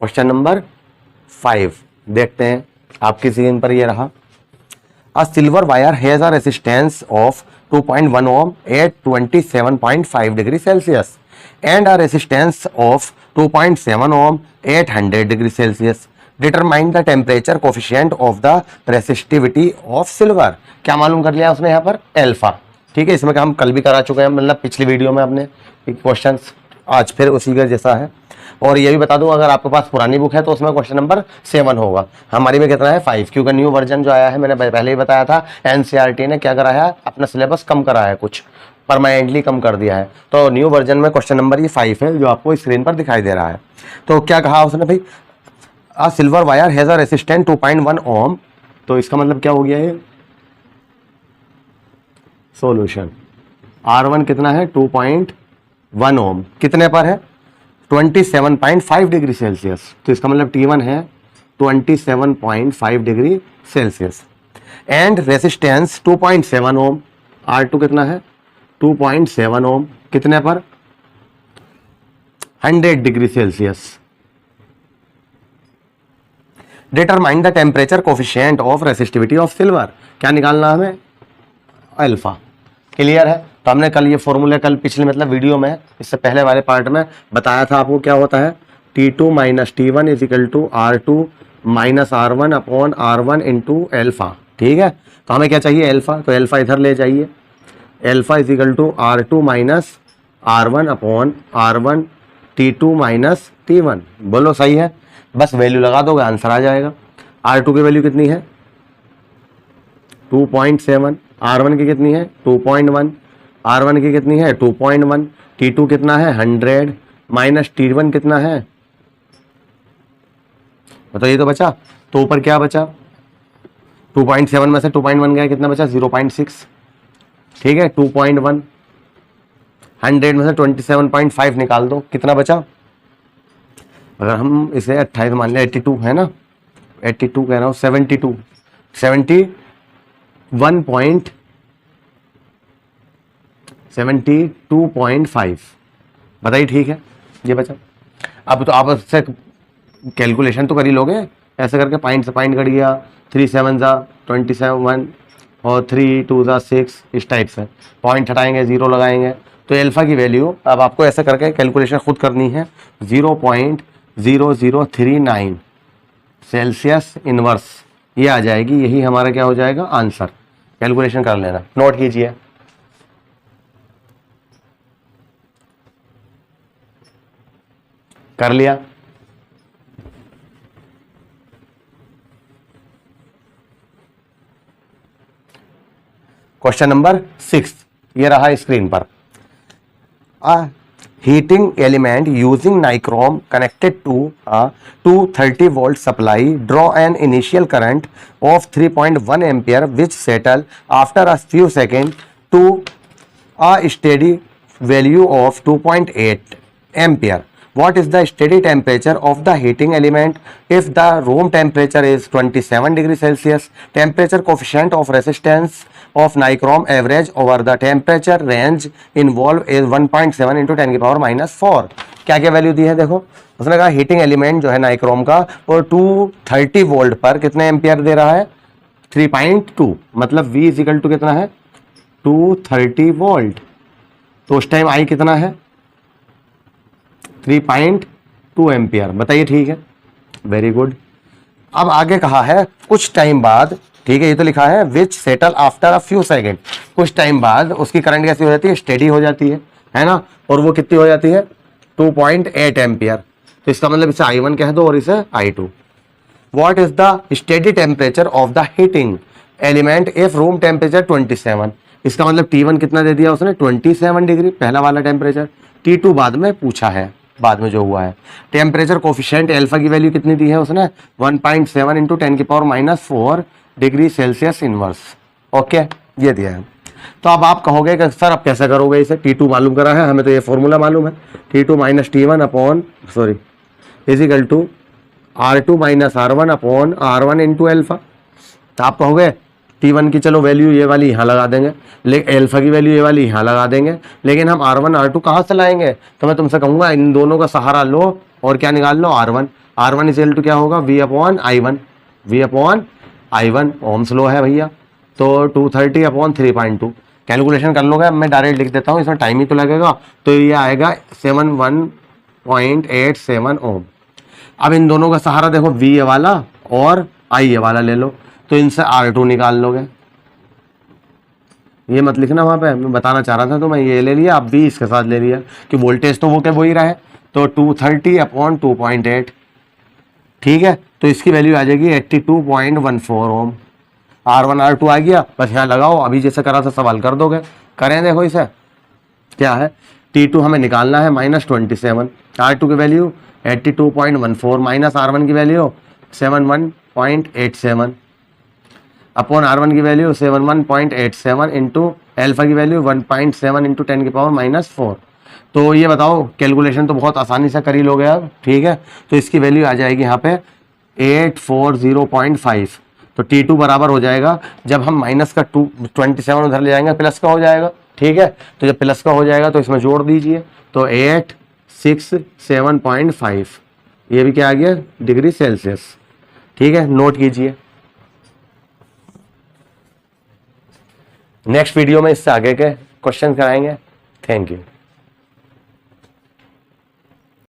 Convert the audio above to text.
Question number 5 देखते हैं, आपकी स्क्रीन पर ये रहा। A silver wire has a resistance of 2.1 ohm at 27.5 degree Celsius and a resistance of 2.7 ohm at 100 degree Celsius. Determine the temperature coefficient of the resistivity of silver. क्या मालूम कर लिया उसने यहाँ पर? अल्फा। ठीक है, इसमें हम कल भी करा चुके हैं, मतलब पिछली वीडियो में अपने क्वेश्चन, आज फिर उसी का जैसा है। और ये भी बता दूं, अगर आपके पास पुरानी बुक है तो उसमें क्वेश्चन नंबर 7 होगा। हमारी में कितना है? 5, क्योंकि न्यू वर्जन जो आया है, मैंने पहले ही बताया था, एनसीईआरटी ने क्या कराया है, अपना सिलेबस कम कराया है, कुछ परमानेंटली कम कर दिया है। तो न्यू वर्जन में क्वेश्चन नंबर ये 5 है जो आपको स्क्रीन पर दिखाई दे रहा है। तो क्या कहा उसने भाई? A silver wire has a resistance 2.1 ohm. तो इसका मतलब क्या हो गया? ये सोल्यूशन R1 कितना है? 2.1 ओम। कितने पर है? 27.5 डिग्री सेल्सियस। तो इसका मतलब T1 है 27.5 degree celsius and resistance 2.7 ohm. R2 कितना है? 2.7 ओम। कितने पर? 100 degree celsius. Determine the temperature coefficient of resistivity of silver. क्या निकालना हमें? अल्फा। क्लियर है? तो हमने कल ये फॉर्मूले, कल पिछले मतलब वीडियो में, इससे पहले वाले पार्ट में बताया था आपको क्या होता है। T2 minus T1 is equal to R2 minus R1 upon R1 into alpha. ठीक है, तो हमें क्या चाहिए? एल्फा। तो एल्फा इधर ले जाइए। Alpha is equal to R2 minus R1 upon R1 T2 minus T1। बोलो सही है? बस वैल्यू लगा दोगे, आंसर आ जाएगा। R2 की वैल्यू कितनी है? 2.7। R1 की कितनी है? 2.1। R1 की कितनी है? 2.1। T2 कितना है? 100 माइनस T1 कितना है? तो ये तो बचा। तो ऊपर क्या बचा? 2.7 में से 2.1 गया, कितना बचा? 0.6। ठीक है, 2.1। 100 में से 27.5 निकाल दो, कितना बचा? अगर हम इसे 28 मान लें, 82 है ना, 82 कह रहा हूँ, 72.5। बताइए, ठीक है, ये बचा। अब तो आप इससे कैलकुलेशन तो कर ही लोगे, ऐसे करके पॉइंट से पॉइंट कट गया, 3 7 जा 27 और 3 2 जा 6, इस टाइप से पॉइंट हटाएंगे, 0 लगाएंगे। तो एल्फा की वैल्यू अब आपको ऐसे करके कैलकुलेशन खुद करनी है, 0.0039 सेल्सियस इनवर्स, ये आ जाएगी। यही हमारा क्या हो जाएगा? आंसर। कैलकुलेशन कर लेना, नोट कीजिए। कर लिया? क्वेश्चन नंबर 6 ये रहा स्क्रीन पर। Heating element using nichrome connected to a 230 volt supply draw an initial current of 3.1 ampere which settle after a few seconds to a steady value of 2.8 ampere. What is the steady temperature of the heating element if the room temperature is 27 degree Celsius? Temperature coefficient of resistance of nichrome average over the temperature range involved is 1.7 into 10 की power -4। क्या क्या value दी है? देखो, उसने कहा heating element जो है nichrome का, और 230 वोल्ट पर कितने एम्पियर दे रहा है? 3.2। मतलब V इज इक्वल टू कितना है? 230 वोल्ट। तो उस टाइम I कितना है? 3.2 एम्पियर। बताइए, ठीक है, वेरी गुड। अब आगे कहा है कुछ टाइम बाद, ठीक है, ये तो लिखा है which settle after a few second. कुछ टाइम बाद उसकी करंट कैसी हो जाती है? स्टेडी हो जाती है ना। और वो कितनी हो जाती है? 2.8 एम्पियर। तो इसका मतलब इसे I1 कह दो और इसे I2। What is the steady temperature of the heating element if room temperature 27। इसका मतलब T1 कितना दे दिया उसने? 27 डिग्री, पहला वाला टेम्परेचर। T2 बाद में पूछा है, बाद में जो हुआ है। टेम्परेचर कोफिशिएंट अल्फा की वैल्यू कितनी दी है उसने? 1.7 इंटू 10 की power -4 degree Celsius inverse. Okay, ये दिया है। तो अब आप कहोगे कि सर अब कैसे करोगे इसे? T2 मालूम करा है हमें, तो ये फॉर्मूला मालूम है, T2 minus T1 upon is equal to R2 minus R1 upon R1 into alpha. तो आप कहोगे T1 की चलो वैल्यू ये वाली यहाँ लगा देंगे, लेकिन एल्फा की वैल्यू ये वाली यहाँ लगा देंगे, लेकिन हम R1 R2 कहाँ से लाएंगे? तो मैं तुमसे कहूँगा इन दोनों का सहारा लो और क्या निकाल लो? R1। R1 is equal to क्या होगा, V upon I1, V upon I1 Ohm's law है भैया, तो 230 अपॉन 3.2 कैलकुलेशन कर लोगे। अब मैं डायरेक्ट लिख देता हूँ, इसमें टाइम ही तो लगेगा, तो ये आएगा 71.87 ओम। अब इन दोनों का सहारा देखो, V ये वाला और I ये वाला ले लो, तो इनसे R2 निकाल लोगे। ये मत लिखना वहाँ पे, मैं बताना चाह रहा था, तो मैं ये ले लिया, अब भी इसके साथ ले लिया कि वोल्टेज तो वो क्या वही रहा है, तो 230 अपॉन 2.8, ठीक है। तो इसकी वैल्यू आ जाएगी 82.14 ओम। R1 R2 आ गया, बस यहाँ लगाओ, अभी जैसे करा था सवाल कर दोगे। करें देखो इसे, क्या है, T2 हमें निकालना है -27, R2 की वैल्यू 82.14 माइनस R1 की वैल्यू 71.87 अपॉन R1 की वैल्यू 71.87 इंटू एल्फा की वैल्यू 1.7 इंटू 10 की पावर -4। तो ये बताओ, कैलकुलेशन तो बहुत आसानी से कर ही लोगे अब, ठीक है। तो इसकी वैल्यू आ जाएगी यहाँ पे 840.5। तो T2 बराबर हो जाएगा, जब हम माइनस का 27 उधर ले जाएंगे प्लस का हो जाएगा, ठीक है। तो जब प्लस का हो जाएगा तो इसमें जोड़ दीजिए, तो 867.5, ये भी क्या आ गया, डिग्री सेल्सियस, ठीक है। नोट कीजिए, नेक्स्ट वीडियो में इससे आगे के क्वेश्चन कराएंगे। Thank you.